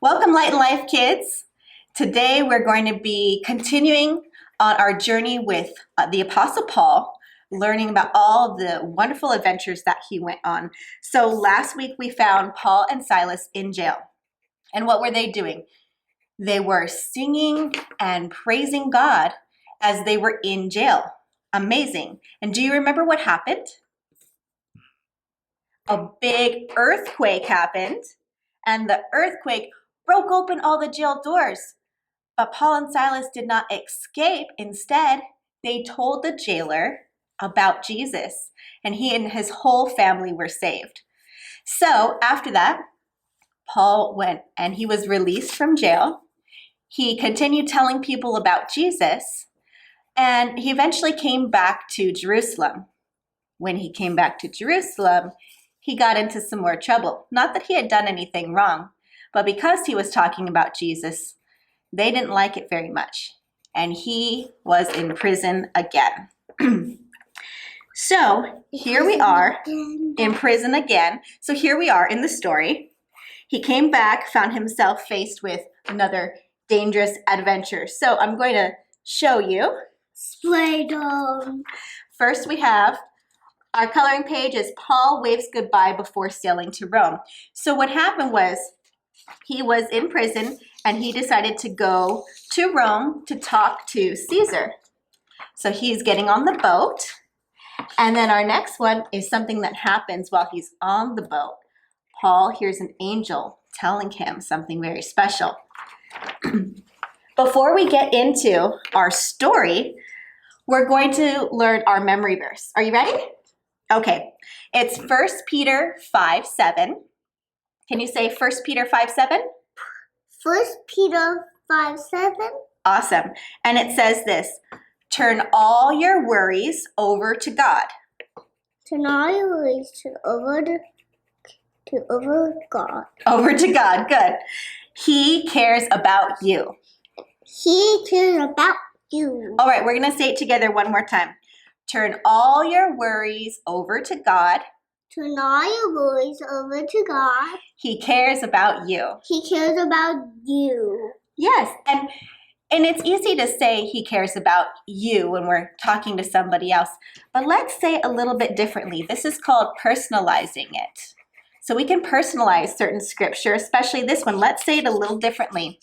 Welcome, Light and Life kids. Today we're going to be continuing on our journey with the Apostle Paul, learning about all the wonderful adventures that he went on. So last week we found Paul and Silas in jail. And what were they doing? They were singing and praising God as they were in jail. Amazing. And do you remember what happened? A big earthquake happened, and the earthquake broke open all the jail doors. But Paul and Silas did not escape. Instead, they told the jailer about Jesus, and he and his whole family were saved. So after that, Paul went and he was released from jail. He continued telling people about Jesus, and he eventually came back to Jerusalem. When he came back to Jerusalem, he got into some more trouble. Not that he had done anything wrong, but because he was talking about Jesus, they didn't like it very much. And he was in prison again. So here we are in prison again. So here we are in the story. He came back, found himself faced with another dangerous adventure. So I'm going to show you. First we have our coloring page is Paul waves goodbye before sailing to Rome. So what happened was he was in prison and he decided to go to Rome to talk to Caesar. So he's getting on the boat. And then our next one is something that happens while he's on the boat. Paul hears an angel telling him something very special. Before we get into our story, we're going to learn our memory verse. Are you ready? Okay, it's 1 Peter 5:7. Can you say 1 Peter 5:7? 1 Peter 5:7. Awesome. And it says this, turn all your worries over to God. Turn all your worries over God. Over to God, good. He cares about you. He cares about you. All right, we're going to say it together one more time. Turn all your worries over to God. Turn all your worries over to God. He cares about you. He cares about you. Yes, and it's easy to say he cares about you when we're talking to somebody else, but let's say it a little bit differently. This is called personalizing it. So we can personalize certain scripture, especially this one. Let's say it a little differently.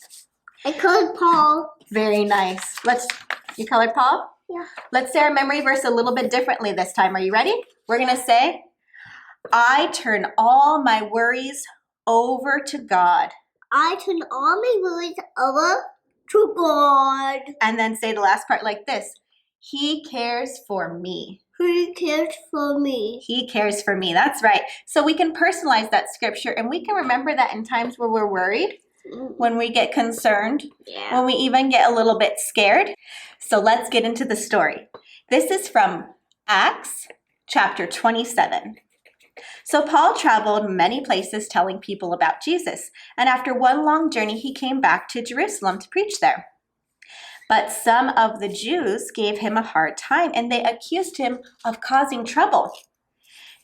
I colored Paul. Very nice. You colored Paul? Yeah. Let's say our memory verse a little bit differently this time. Are you ready? We're going to say, I turn all my worries over to God. I turn all my worries over to God. And then say the last part like this. He cares for me. He cares for me. He cares for me. That's right. So we can personalize that scripture and we can remember that in times where we're worried, when we get concerned, when we even get a little bit scared. So let's get into the story. This is from Acts chapter 27. So Paul traveled many places telling people about Jesus, and after one long journey, he came back to Jerusalem to preach there. But some of the Jews gave him a hard time, and they accused him of causing trouble.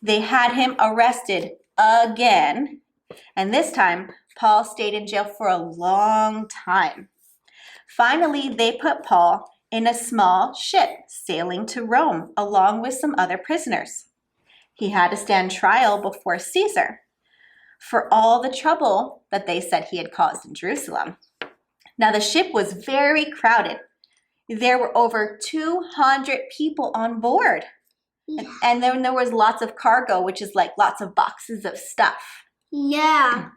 They had him arrested again, and this time, Paul stayed in jail for a long time. Finally, they put Paul in a small ship sailing to Rome, along with some other prisoners. He had to stand trial before Caesar for all the trouble that they said he had caused in Jerusalem. Now, the ship was very crowded. There were over 200 people on board. And then there was lots of cargo, which is like lots of boxes of stuff. Yeah.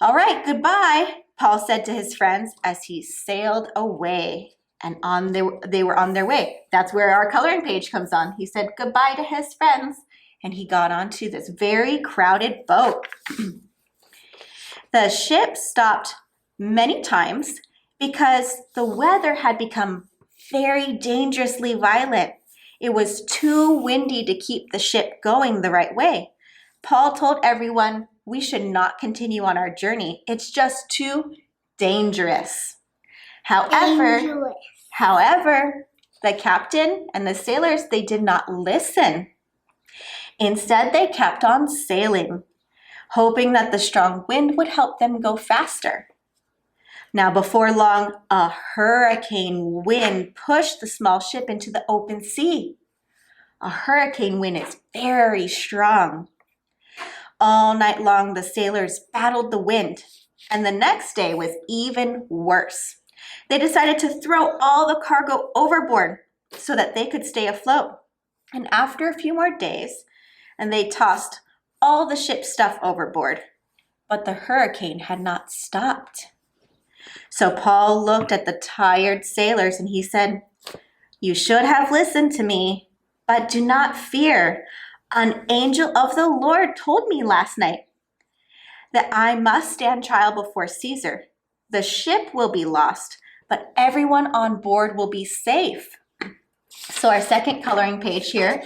All right, goodbye, Paul said to his friends as he sailed away. And they were on their way. That's where our coloring page comes on. He said goodbye to his friends, and he got onto this very crowded boat. The ship stopped many times because the weather had become very dangerously violent. It was too windy to keep the ship going the right way. Paul told everyone, we should not continue on our journey. It's just too dangerous. However, the captain and the sailors, they did not listen. Instead, they kept on sailing, hoping that the strong wind would help them go faster. Now, before long, a hurricane wind pushed the small ship into the open sea. A hurricane wind is very strong. All night long, the sailors battled the wind, and the next day was even worse. They decided to throw all the cargo overboard so that they could stay afloat. And after a few more days, and they tossed all the ship's stuff overboard, but the hurricane had not stopped. So Paul looked at the tired sailors and he said, "You should have listened to me, but do not fear. An angel of the Lord told me last night that I must stand trial before Caesar. The ship will be lost, but everyone on board will be safe." So our second coloring page here,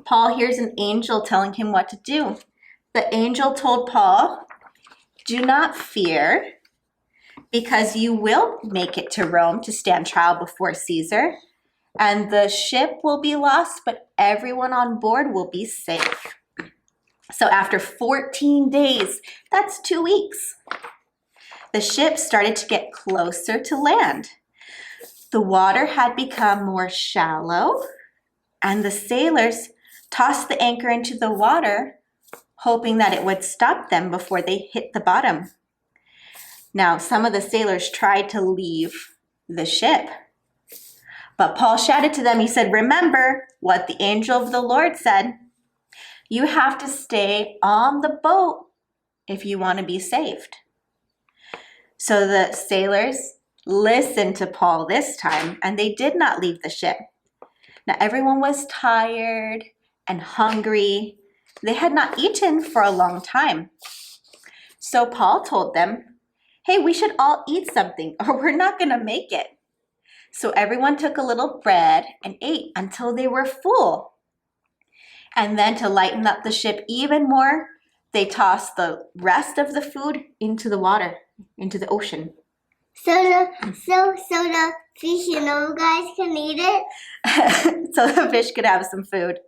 Paul hears an angel telling him what to do. The angel told Paul, "Do not fear, because you will make it to Rome to stand trial before Caesar, and the ship will be lost, but everyone on board will be safe." So after 14 days, that's 2 weeks, the ship started to get closer to land. The water had become more shallow, and the sailors tossed the anchor into the water, hoping that it would stop them before they hit the bottom. Now, some of the sailors tried to leave the ship, but Paul shouted to them. He said, "Remember what the angel of the Lord said. You have to stay on the boat if you want to be saved." So the sailors listened to Paul this time, and they did not leave the ship. Now, everyone was tired and hungry. They had not eaten for a long time. So Paul told them, "Hey, we should all eat something or we're not going to make it." So everyone took a little bread and ate until they were full. And then to lighten up the ship even more, they tossed the rest of the food into the water, into the ocean. So the fish, guys can eat it? So the fish could have some food.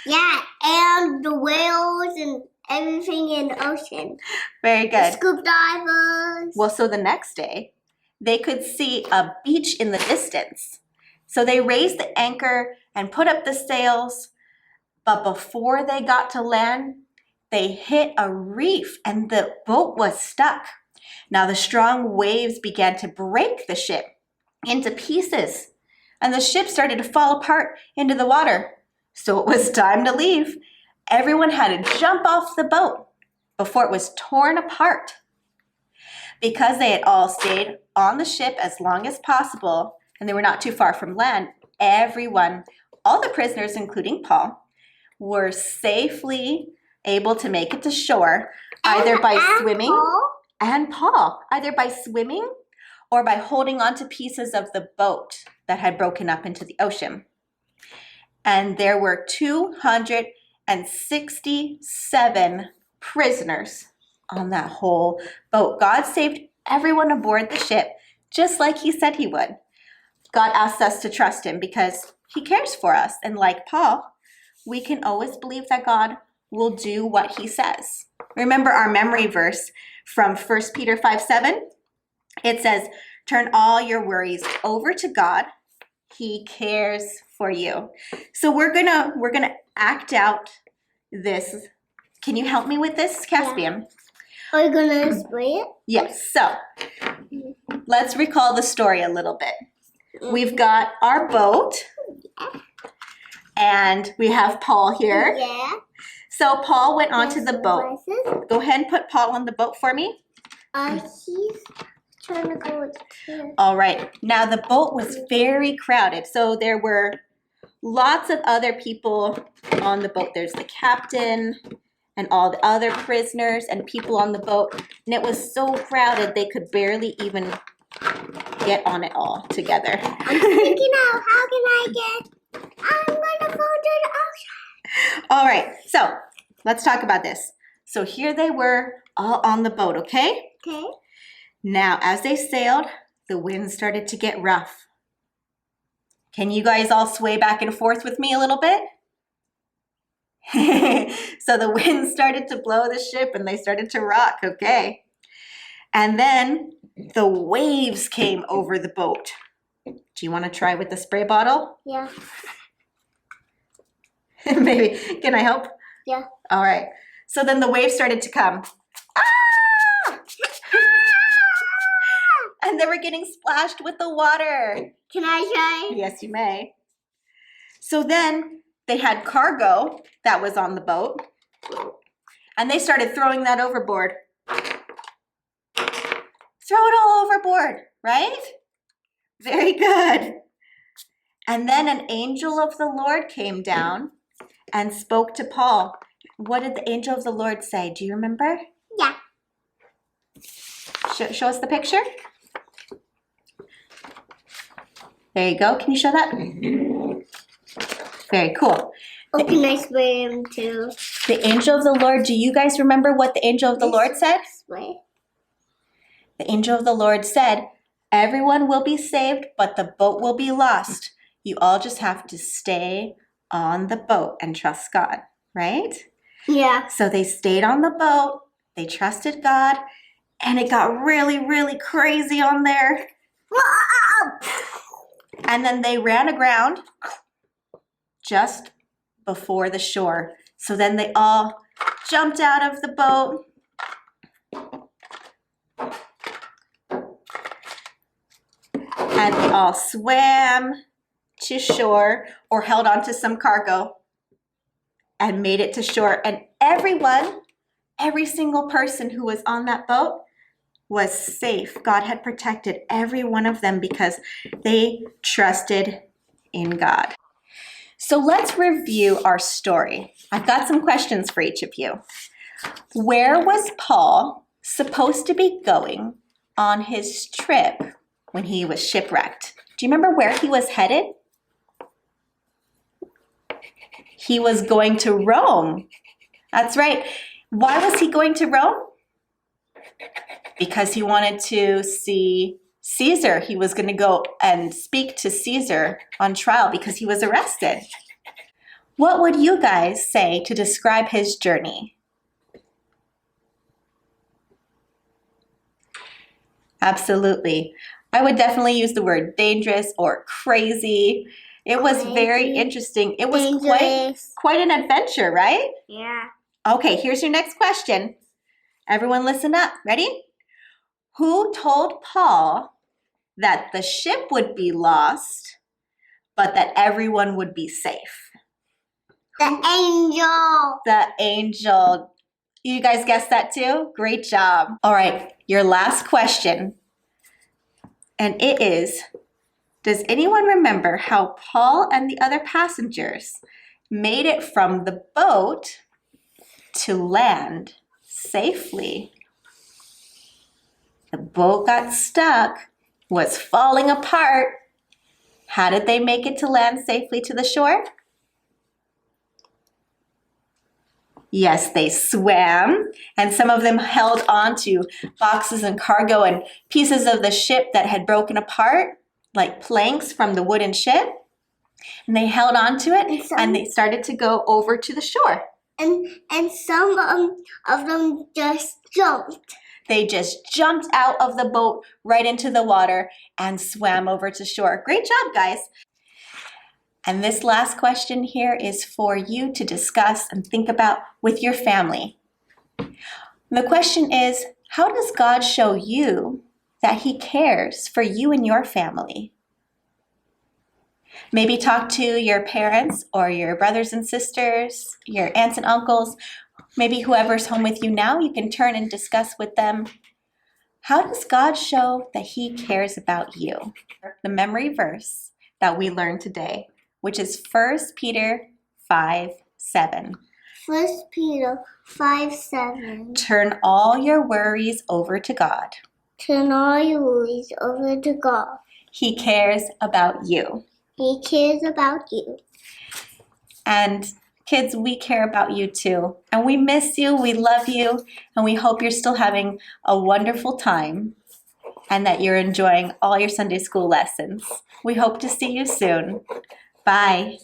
Yeah, and the whales and everything in the ocean. Very good. The scuba divers. Well, so the next day, they could see a beach in the distance. So they raised the anchor and put up the sails. But before they got to land, they hit a reef and the boat was stuck. Now the strong waves began to break the ship into pieces, and the ship started to fall apart into the water. So it was time to leave. Everyone had to jump off the boat before it was torn apart. Because they had all stayed on the ship as long as possible, and they were not too far from land, everyone, all the prisoners, including Paul, were safely able to make it to shore, either by swimming, and Paul, either by swimming or by holding on to pieces of the boat that had broken up into the ocean. And there were 267 prisoners on that whole boat. God saved everyone aboard the ship, just like he said he would. God asks us to trust him because he cares for us. And like Paul, we can always believe that God will do what he says. Remember our memory verse from 1 Peter 5:7? It says, "Turn all your worries over to God. He cares for you." So we're gonna act out this. Can you help me with this, Caspian? Yeah. Are you gonna explain it? Yes. So let's recall the story a little bit. We've got our boat, and we have Paul here. Yeah. So Paul went onto the boat. Glasses. Go ahead and put Paul on the boat for me. He's trying to go here. All right. Now the boat was very crowded, so there were lots of other people on the boat. There's the captain and all the other prisoners and people on the boat. And it was so crowded they could barely even get on it all together. I'm thinking out, how can I get? I'm gonna go to the ocean. All right. So let's talk about this. So here they were all on the boat, okay? Okay. Now, as they sailed, the wind started to get rough. Can you guys all sway back and forth with me a little bit? So the wind started to blow the ship and they started to rock, okay? And then the waves came over the boat. Do you want to try with the spray bottle? Yeah. Maybe. Can I help? Yeah. All right. So then the waves started to come. Ah! And they were getting splashed with the water. Can I try? Yes, you may. So then they had cargo that was on the boat, and they started throwing that overboard. Throw it all overboard, right? Very good. And then an angel of the Lord came down and spoke to Paul. What did the angel of the Lord say? Do you remember? Yeah. Show us the picture. There you go. Can you show that? Very cool. Oh, can I spray him too? The angel of the Lord, do you guys remember what the angel of the Lord said? Spray. The angel of the Lord said, everyone will be saved, but the boat will be lost. You all just have to stay on the boat and trust God, right? Yeah. So they stayed on the boat, they trusted God, and it got really, really crazy on there. And then they ran aground just before the shore. So then they all jumped out of the boat. And they all swam to shore or held onto some cargo and made it to shore. And everyone, every single person who was on that boat was safe. God had protected every one of them because they trusted in God. So let's review our story. I've got some questions for each of you. Where was Paul supposed to be going on his trip when he was shipwrecked? Do you remember where he was headed? He was going to Rome. That's right. Why was he going to Rome? Because he wanted to see Caesar. He was going to go and speak to Caesar on trial because he was arrested. What would you guys say to describe his journey? Absolutely. I would definitely use the word dangerous or crazy. It was very interesting. It was quite an adventure, right? Yeah. Okay, here's your next question. Everyone listen up. Ready? Who told Paul that the ship would be lost, but that everyone would be safe? The angel. The angel. You guys guessed that too? Great job. All right, your last question. And it is, does anyone remember how Paul and the other passengers made it from the boat to land safely? The boat got stuck, was falling apart. How did they make it to land safely to the shore? Yes, they swam, and some of them held on to boxes and cargo and pieces of the ship that had broken apart, like planks from the wooden ship. And they held on to it, and they started to go over to the shore. And some of them just jumped. They just jumped out of the boat right into the water and swam over to shore. Great job, guys. And this last question here is for you to discuss and think about with your family. The question is, how does God show you that He cares for you and your family? Maybe talk to your parents or your brothers and sisters, your aunts and uncles, maybe whoever's home with you now, you can turn and discuss with them. How does God show that He cares about you? The memory verse that we learned today, which is 1 Peter 5:7. 1 Peter 5:7. Turn all your worries over to God. Turn all your worries over to God. He cares about you. He cares about you. And kids, we care about you too. And we miss you, we love you, and we hope you're still having a wonderful time and that you're enjoying all your Sunday school lessons. We hope to see you soon. Bye.